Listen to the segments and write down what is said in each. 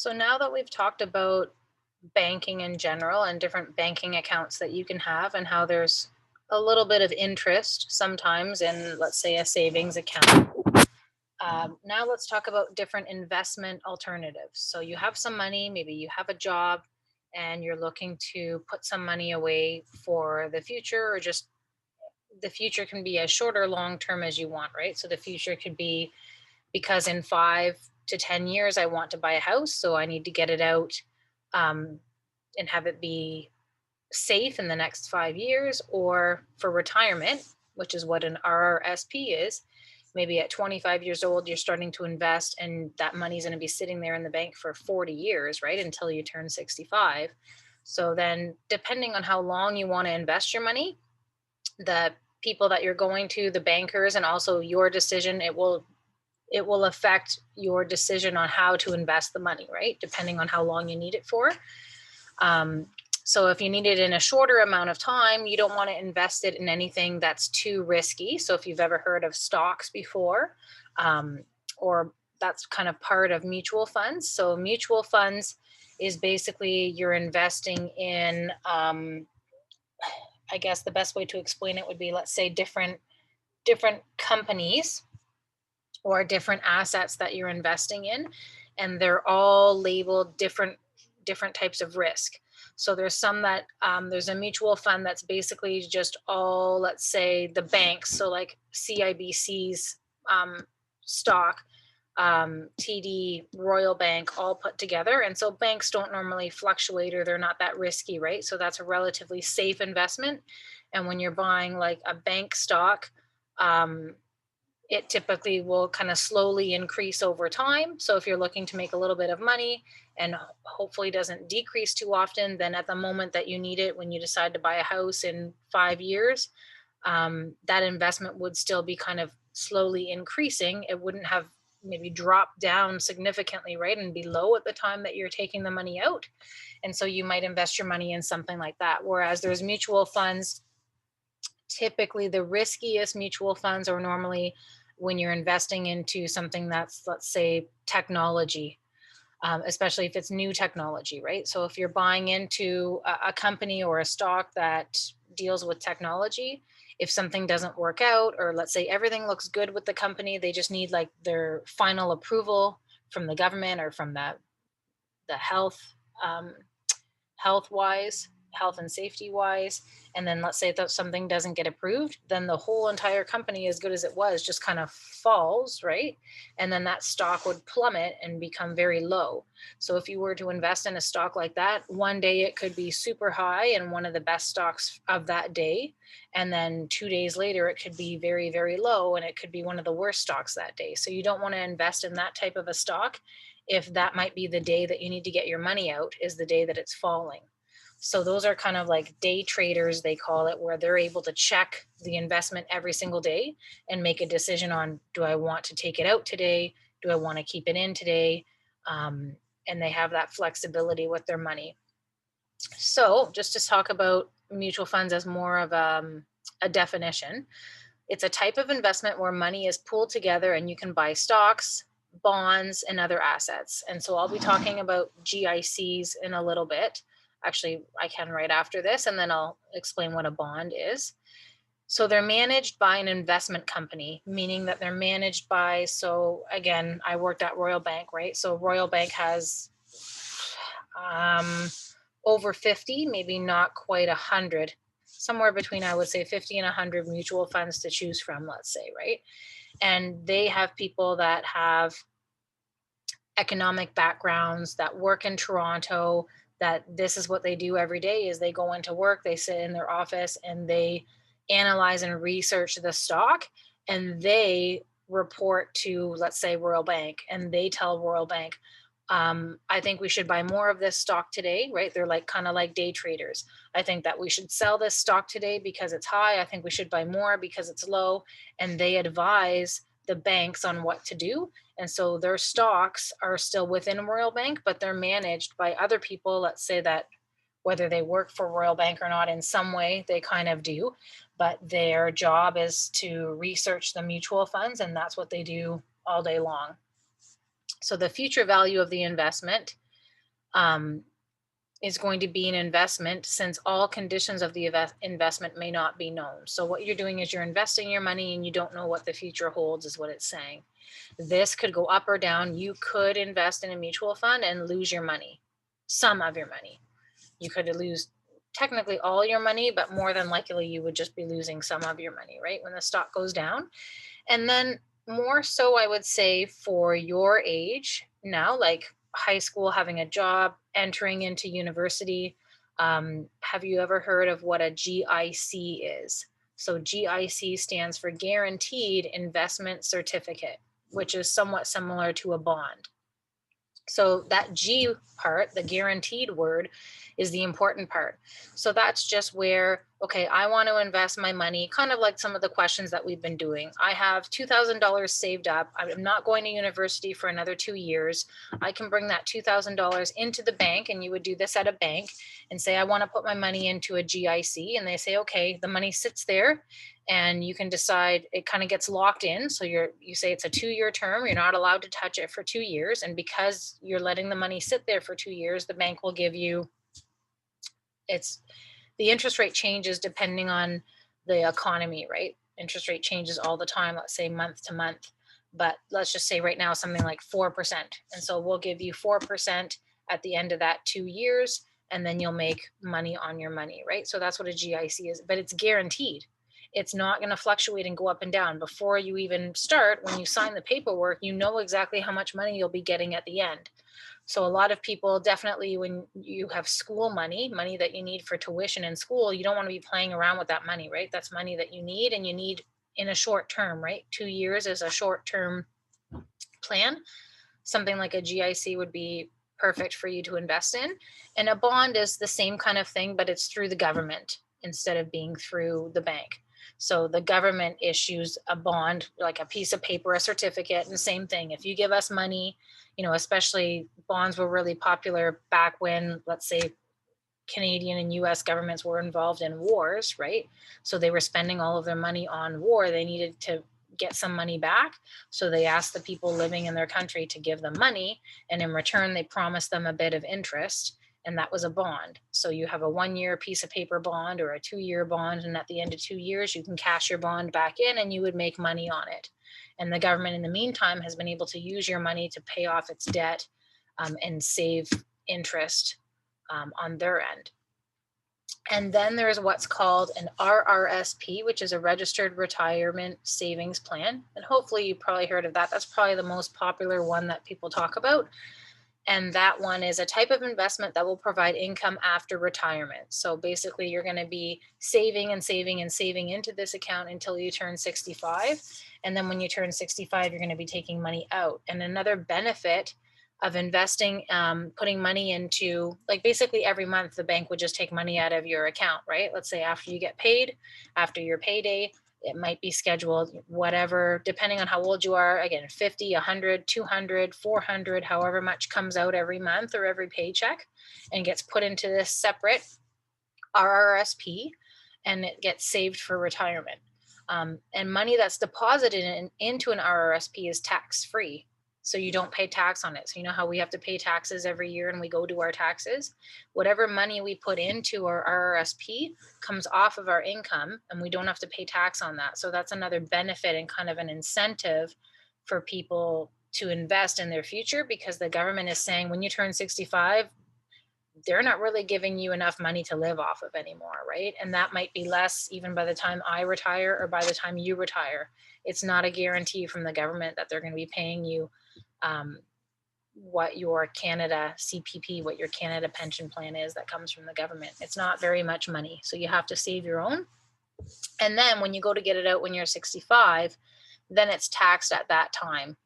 So now that we've talked about banking in general and different banking accounts that you can have and how there's a little bit of interest sometimes in, let's say, a savings account. Now let's talk about different investment alternatives. So you have some money, maybe you have a job, and you're looking to put some money away for the future, or just the future can be as short or long term as you want, right? So the future could be because in 5 to 10 years, I want to buy a house. So I need to get it out um, and have it be safe in the next 5 years, or for retirement, which is what an RRSP is. Maybe at 25 years old, you're starting to invest, and that money's going to be sitting there in the bank for 40 years, right? Until you turn 65. So then, depending on how long you want to invest your money, the people that you're going to, the bankers, and also your decision, it will affect your decision on how to invest the money, right? Depending on how long you need it for. Um, so if you need it in a shorter amount of time, you don't want to invest it in anything that's too risky. So if you've ever heard of stocks before, or that's kind of part of mutual funds. So mutual funds is basically you're investing in, I guess the best way to explain it would be, let's say, different companies or different assets that you're investing in, and they're all labeled different types of risk. So there's some that there's a mutual fund that's basically just all, let's say, the banks, so like CIBC's stock, TD, Royal Bank, all put together. And so banks don't normally fluctuate, or they're not that risky, right? So that's a relatively safe investment. And when you're buying like a bank stock, um, it typically will kind of slowly increase over time. So if you're looking to make a little bit of money and hopefully doesn't decrease too often, then at the moment that you need it, when you decide to buy a house in 5 years, that investment would still be kind of slowly increasing. It wouldn't have maybe dropped down significantly, right, and be low at the time that you're taking the money out. And so you might invest your money in something like that. Whereas there's mutual funds, typically the riskiest mutual funds are normally when you're investing into something that's, let's say, technology, especially if it's new technology, right? So if you're buying into a company or a stock that deals with technology, if something doesn't work out, or let's say everything looks good with the company, they just need like their final approval from the government or from the um, health wise, health and safety wise, and then let's say that something doesn't get approved, then the whole entire company, as good as it was, just kind of falls, right? And then that stock would plummet and become very low. So if you were to invest in a stock like that, one day it could be super high and one of the best stocks of that day, and then 2 days later it could be very, very low, and it could be one of the worst stocks that day. So you don't want to invest in that type of a stock if that might be the day that you need to get your money out, is the day that it's falling. So those are kind of like day traders, they call it, where they're able to check the investment every single day and make a decision on, do I want to take it out today? Do I want to keep it in today? And they have that flexibility with their money. So just to talk about mutual funds as more of a definition, it's a type of investment where money is pooled together and you can buy stocks, bonds, and other assets. And so I'll be talking about GICs in a little bit. Actually, I can right after this, and then I'll explain what a bond is. So they're managed by an investment company, meaning that they're managed by, so again, I worked at Royal Bank, right? So Royal Bank has um, over 50, maybe not quite 100, somewhere between, I would say, 50 and 100 mutual funds to choose from, let's say, right? And they have people that have economic backgrounds, that work in Toronto, that this is what they do every day, is they go into work, they sit in their office, and they analyze and research the stock, and they report to, let's say, Royal Bank, and they tell Royal Bank, I think we should buy more of this stock today, right? They're like kind of like day traders. I think that we should sell this stock today because it's high. I think we should buy more because it's low. And they advise the banks on what to do. And so their stocks are still within Royal Bank, but they're managed by other people. Let's say that whether they work for Royal Bank or not, in some way they kind of do, but their job is to research the mutual funds, and that's what they do all day long. So the future value of the investment is going to be an investment, since all conditions of the investment may not be known. So what you're doing is you're investing your money and you don't know what the future holds, is what it's saying. This could go up or down. You could invest in a mutual fund and lose your money, some of your money. You could lose technically all your money, but more than likely you would just be losing some of your money, right? When the stock goes down. And then more so, I would say for your age now, like high school, having a job, entering into university. Have you ever heard of what a GIC is? So GIC stands for Guaranteed Investment Certificate, which is somewhat similar to a bond. So that G part, the guaranteed word, is the important part. So that's just where, okay, I want to invest my money, kind of like some of the questions that we've been doing. I have $2,000 saved up. I'm not going to university for another 2 years. I can bring that $2,000 into the bank, and you would do this at a bank and say, I want to put my money into a GIC. And they say, okay, the money sits there, and you can decide, it kind of gets locked in. So you say it's a 2-year term. You're not allowed to touch it for 2 years. And because you're letting the money sit there for 2 years, the bank will give you, the interest rate changes depending on the economy, right? Interest rate changes all the time, let's say month to month. But let's just say right now something like 4%. And so we'll give you 4% at the end of that 2 years, and then you'll make money on your money, right? So that's what a GIC is, but it's guaranteed. It's not going to fluctuate and go up and down. Before you even start, when you sign the paperwork, you know exactly how much money you'll be getting at the end. So a lot of people, definitely when you have school money that you need for tuition in school, you don't want to be playing around with that money, right? That's money that you need, and you need in a short term, right? 2 years is a short term plan. Something like a GIC would be perfect for you to invest in. And a bond is the same kind of thing, but it's through the government instead of being through the bank. So the government issues a bond, like a piece of paper, a certificate, and same thing. If you give us money, especially bonds were really popular back when, let's say, Canadian and US governments were involved in wars, right? So they were spending all of their money on war. They needed to get some money back. So they asked the people living in their country to give them money. And in return, they promised them a bit of interest. And that was a bond. So you have a 1-year piece of paper bond or a 2-year bond. And at the end of 2 years, you can cash your bond back in and you would make money on it. And the government, in the meantime, has been able to use your money to pay off its debt and save interest on their end. And then there's what's called an RRSP, which is a registered retirement savings plan. And hopefully you probably heard of that. That's probably the most popular one that people talk about. And that one is a type of investment that will provide income after retirement. So basically you're going to be saving and saving and saving into this account until you turn 65. And then when you turn 65, you're going to be taking money out. And another benefit of investing, putting money into, like, basically every month the bank would just take money out of your account, right? Let's say after you get paid, after your payday, it might be scheduled, whatever, depending on how old you are. Again, 50, 100, 200, 400, however much comes out every month or every paycheck, and gets put into this separate RRSP, and it gets saved for retirement. And money that's deposited into an RRSP is tax-free. So you don't pay tax on it. So you know how we have to pay taxes every year and we go do our taxes? Whatever money we put into our RRSP comes off of our income, and we don't have to pay tax on that. So that's another benefit and kind of an incentive for people to invest in their future, because the government is saying when you turn 65, they're not really giving you enough money to live off of anymore, right? And that might be less even by the time I retire or by the time you retire. It's not a guarantee from the government that they're going to be paying you what your Canada CPP, what your Canada pension plan is that comes from the government. It's not very much money. So you have to save your own. And then when you go to get it out when you're 65, then it's taxed at that time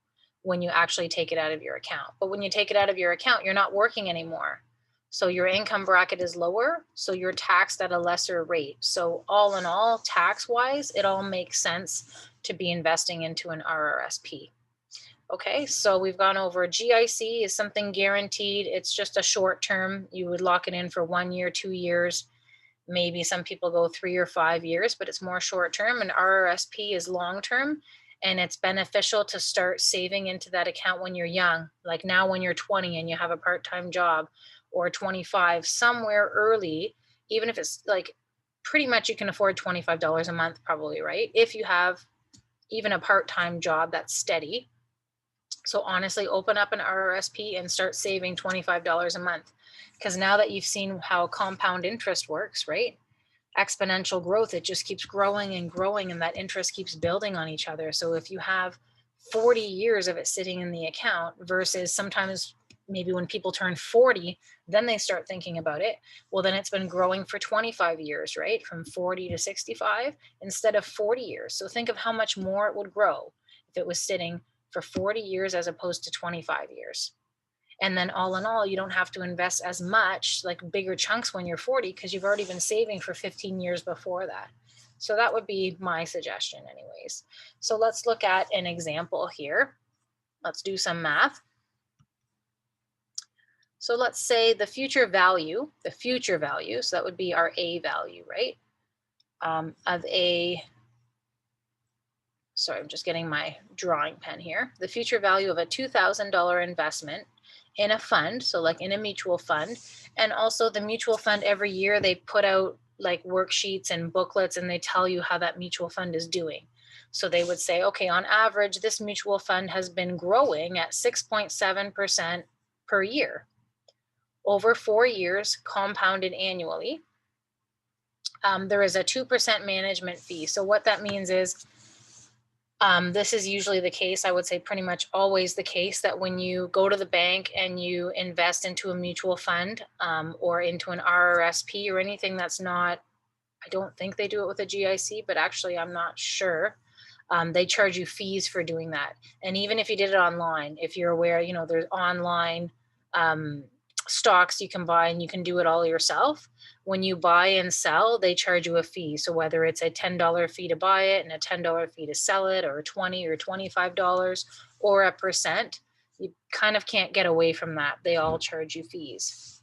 when you actually take it out of your account. But when you take it out of your account, you're not working anymore. So your income bracket is lower, so you're taxed at a lesser rate. So all in all, tax-wise, it all makes sense to be investing into an RRSP. Okay, so we've gone over GIC is something guaranteed. It's just a short term. You would lock it in for 1 year, 2 years. Maybe some people go 3 or 5 years, but it's more short term. And RRSP is long term. And it's beneficial to start saving into that account when you're young. Like now when you're 20 and you have a part-time job, or 25 somewhere early, even if it's like pretty much you can afford $25 a month probably, right? If you have even a part-time job that's steady. So honestly, open up an RRSP and start saving $25 a month. Because now that you've seen how compound interest works, right? Exponential growth, it just keeps growing and growing, and that interest keeps building on each other. So if you have 40 years of it sitting in the account versus sometimes maybe when people turn 40, then they start thinking about it. Well, then it's been growing for 25 years, right? From 40 to 65 instead of 40 years. So think of how much more it would grow if it was sitting for 40 years as opposed to 25 years. And then all in all, you don't have to invest as much, like bigger chunks when you're 40, because you've already been saving for 15 years before that. So that would be my suggestion anyways. So let's look at an example here. Let's do some math. So let's say the future value, so that would be our A value, right? Of a, sorry, I'm just getting my drawing pen here. The future value of a $2,000 investment in a fund, so like in a mutual fund, and also the mutual fund every year they put out like worksheets and booklets and they tell you how that mutual fund is doing. So they would say, okay, on average, this mutual fund has been growing at 6.7% per year over 4 years, compounded annually. There is a 2% management fee. So what that means is this is usually the case, I would say pretty much always the case, that when you go to the bank and you invest into a mutual fund or into an RRSP or anything that's not, I don't think they do it with a GIC, but actually I'm not sure. They charge you fees for doing that. And even if you did it online, if you're aware, you know, there's online stocks you can buy and you can do it all yourself. When you buy and sell, they charge you a fee. So whether it's a $10 fee to buy it and a $10 fee to sell it, or $20 or $25 or a percent, you kind of can't get away from that. They all charge you fees.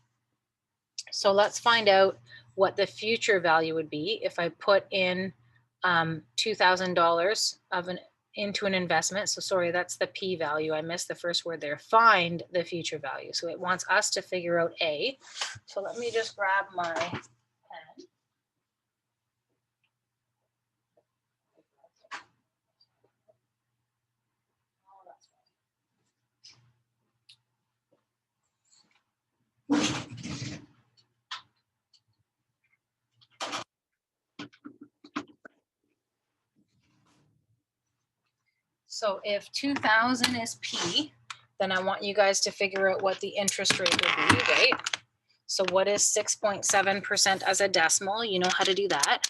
So let's find out what the future value would be if I put in $2,000 into an investment. So sorry, that's the P value. I missed the first word there. Find the future value. So it wants us to figure out A. So let me just grab my pen. So if 2,000 is P, then I want you guys to figure out what the interest rate would be, right? So what is 6.7% as a decimal? You know how to do that.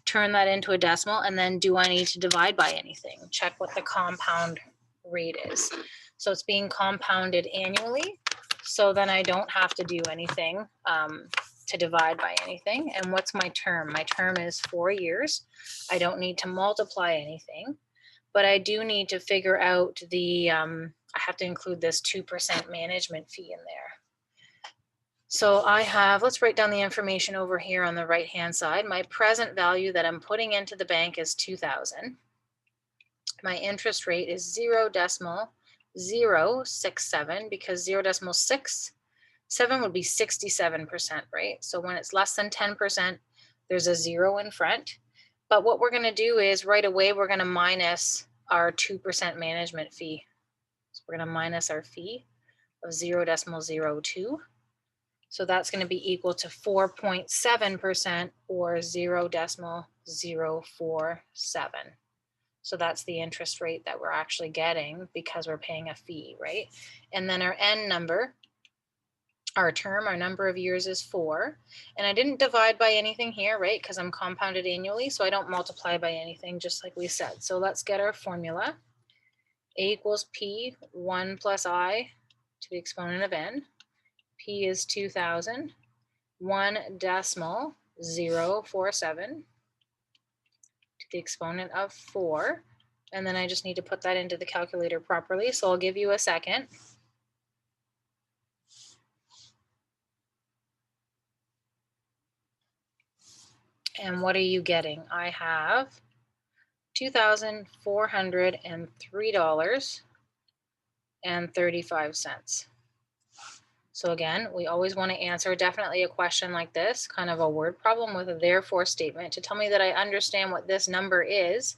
Turn that into a decimal, and then do I need to divide by anything? Check what the compound rate is. So it's being compounded annually, so then I don't have to do anything to divide by anything. And what's my term? My term is 4 years. I don't need to multiply anything, but I do need to figure out the, I have to include this 2% management fee in there. So I have, let's write down the information over here on the right-hand side. My present value that I'm putting into the bank is 2,000. My interest rate is 0.067, because 0.67 would be 67%, right? So when it's less than 10%, there's a 0 in front. But what we're going to do is right away, we're going to minus our 2% management fee. So we're going to minus our fee of 0.02. So that's going to be equal to 4.7%, or 0.047. So that's the interest rate that we're actually getting because we're paying a fee, right? And then our N number, our term, our number of years is 4. And I didn't divide by anything here, right? Because I'm compounded annually, so I don't multiply by anything, just like we said. So let's get our formula. A equals P, 1 plus I to the exponent of N. P is 2,000, 1.047 to the exponent of 4. And then I just need to put that into the calculator properly. So I'll give you a second. And what are you getting? I have $2,403.35. So again, we always want to answer definitely a question like this, kind of a word problem with a therefore statement to tell me that I understand what this number is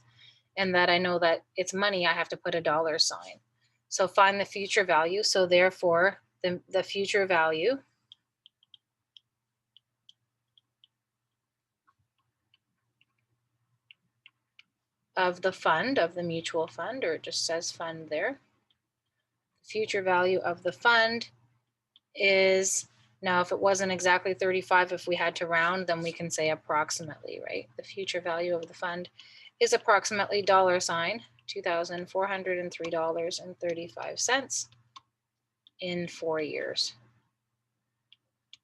and that I know that it's money. I have to put a dollar sign. So find the future value. So therefore, the future value of the fund, of the mutual fund, or it just says fund there. The future value of the fund is, now if it wasn't exactly 35, if we had to round, then we can say approximately, right? The future value of the fund is approximately $2,403.35 in 4 years.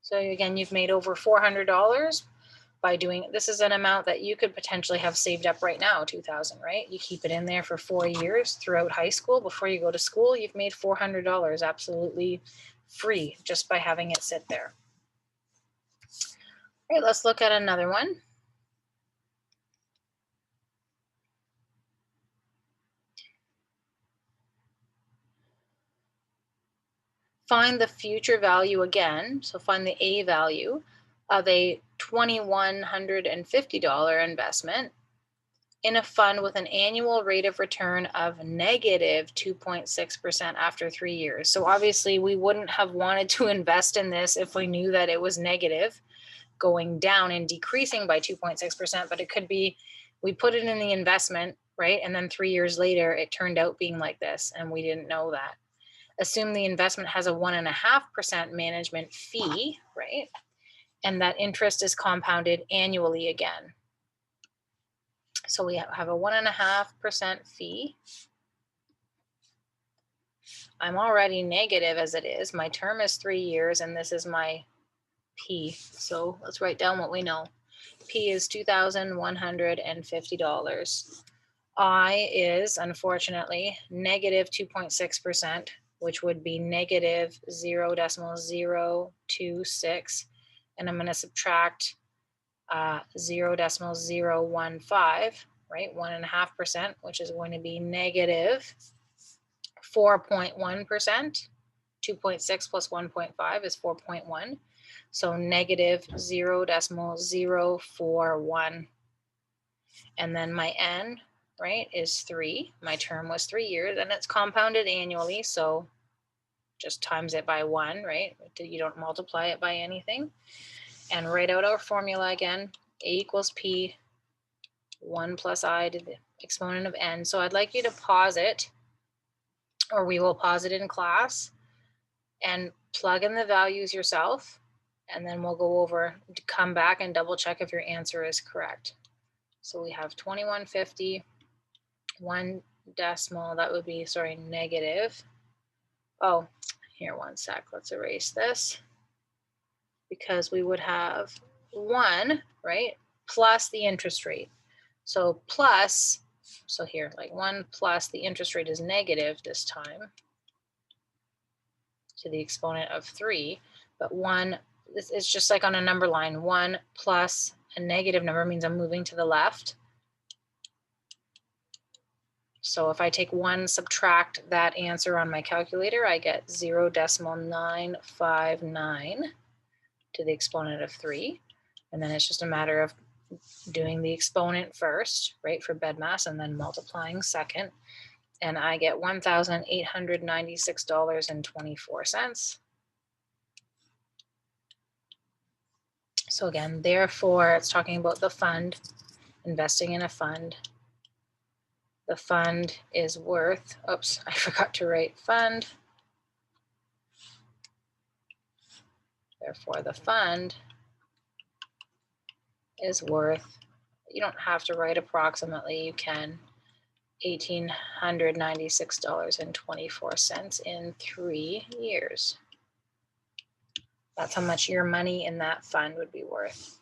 So again, you've made over $400 by doing, this is an amount that you could potentially have saved up right now, 2,000, right? You keep it in there for 4 years throughout high school. Before you go to school, you've made $400 absolutely free just by having it sit there. All right, let's look at another one. Find the future value again. So find the A value of a $2,150 investment in a fund with an annual rate of return of negative 2.6% after 3 years. So obviously we wouldn't have wanted to invest in this if we knew that it was negative, going down and decreasing by 2.6%, but it could be we put it in the investment, right? And then 3 years later, it turned out being like this, and we didn't know that. Assume the investment has a 1.5% management fee, right? And that interest is compounded annually again. So we have a 1.5% fee. I'm already negative as it is. My term is 3 years, and this is my P. So let's write down what we know. P is $2,150. I is, unfortunately, negative 2.6%, which would be negative 0.026. And I'm going to subtract 0.015, right? 1.5%, which is going to be negative 4.1%. 2.6 plus 1.5 is 4.1. So negative 0.041. And then my N, right, is 3. My term was 3 years, and it's compounded annually, so just times it by 1, right? You don't multiply it by anything. And write out our formula again. A equals P, 1 plus I to the exponent of N. So I'd like you to pause it, or we will pause it in class, and plug in the values yourself, and then we'll go over, come back and double check if your answer is correct. So we have 2150, 1 decimal, that would be, sorry, negative. Oh, here, 1 sec, let's erase this, because we would have 1, right, plus the interest rate. So plus, so here, like 1 plus the interest rate is negative this time to the exponent of 3, but 1, this is just like on a number line, 1 plus a negative number means I'm moving to the left. So if I take 1, subtract that answer on my calculator, I get 0.959 to the exponent of 3. And then it's just a matter of doing the exponent first, right, for BEDMAS, and then multiplying second. And I get $1,896.24. So again, therefore, it's talking about the fund, investing in a fund. The fund is worth, oops, I forgot to write fund. Therefore, the fund is worth, you don't have to write approximately, you can, $1,896.24 in 3 years. That's how much your money in that fund would be worth.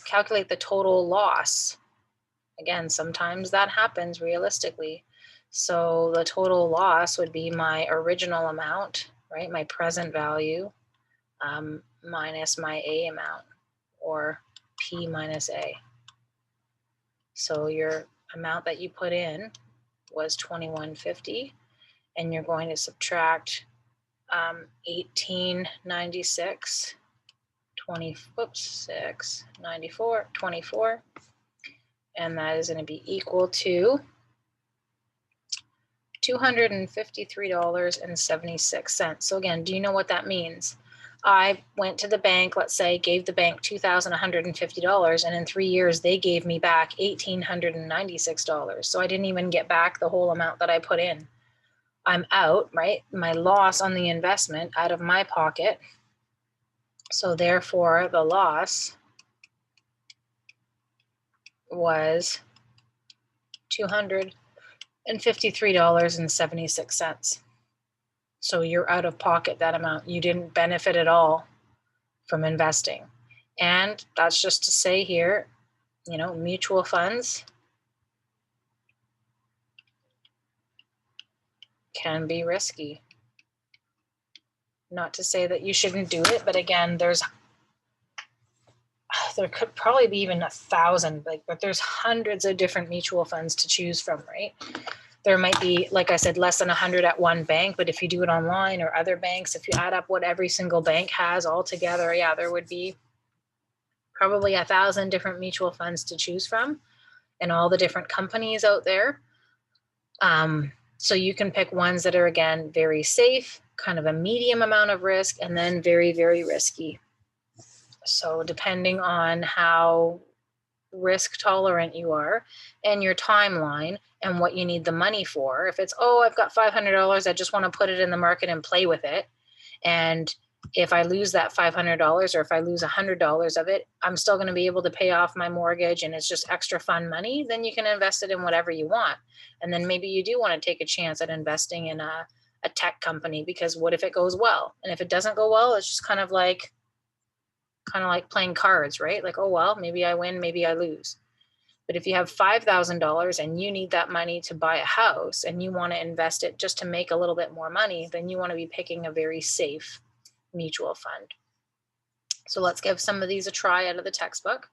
Calculate the total loss. Again, sometimes that happens realistically. So the total loss would be my original amount, right? My present value minus my A amount, or P minus A. So your amount that you put in was $2,150, and you're going to subtract 1896, 694, 24, and that is going to be equal to $253.76. So again, do you know what that means? I went to the bank, let's say, gave the bank $2,150, and in 3 years they gave me back $1,896. So I didn't even get back the whole amount that I put in. I'm out, right? My loss on the investment out of my pocket. So therefore, the loss was $253.76. So you're out of pocket that amount. You didn't benefit at all from investing. And that's just to say here, you know, mutual funds can be risky. Not to say that you shouldn't do it, but again, there could probably be even 1,000, but there's hundreds of different mutual funds to choose from, right? There might be, like I said, less than 100 at one bank, but if you do it online or other banks, if you add up what every single bank has all together, yeah, there would be probably 1,000 different mutual funds to choose from and all the different companies out there. So you can pick ones that are, again, very safe, kind of a medium amount of risk, and then very, very risky. So depending on how risk tolerant you are and your timeline and what you need the money for. If it's, oh, I've got $500, I just want to put it in the market and play with it. And if I lose that $500 or if I lose $100 of it, I'm still going to be able to pay off my mortgage and it's just extra fun money, then you can invest it in whatever you want. And then maybe you do want to take a chance at investing in a tech company, because what if it goes well? And if it doesn't go well, it's just kind of like playing cards, right? Like, oh, well, maybe I win, maybe I lose. But if you have $5,000 and you need that money to buy a house and you want to invest it just to make a little bit more money, then you want to be picking a very safe mutual fund. So let's give some of these a try out of the textbook.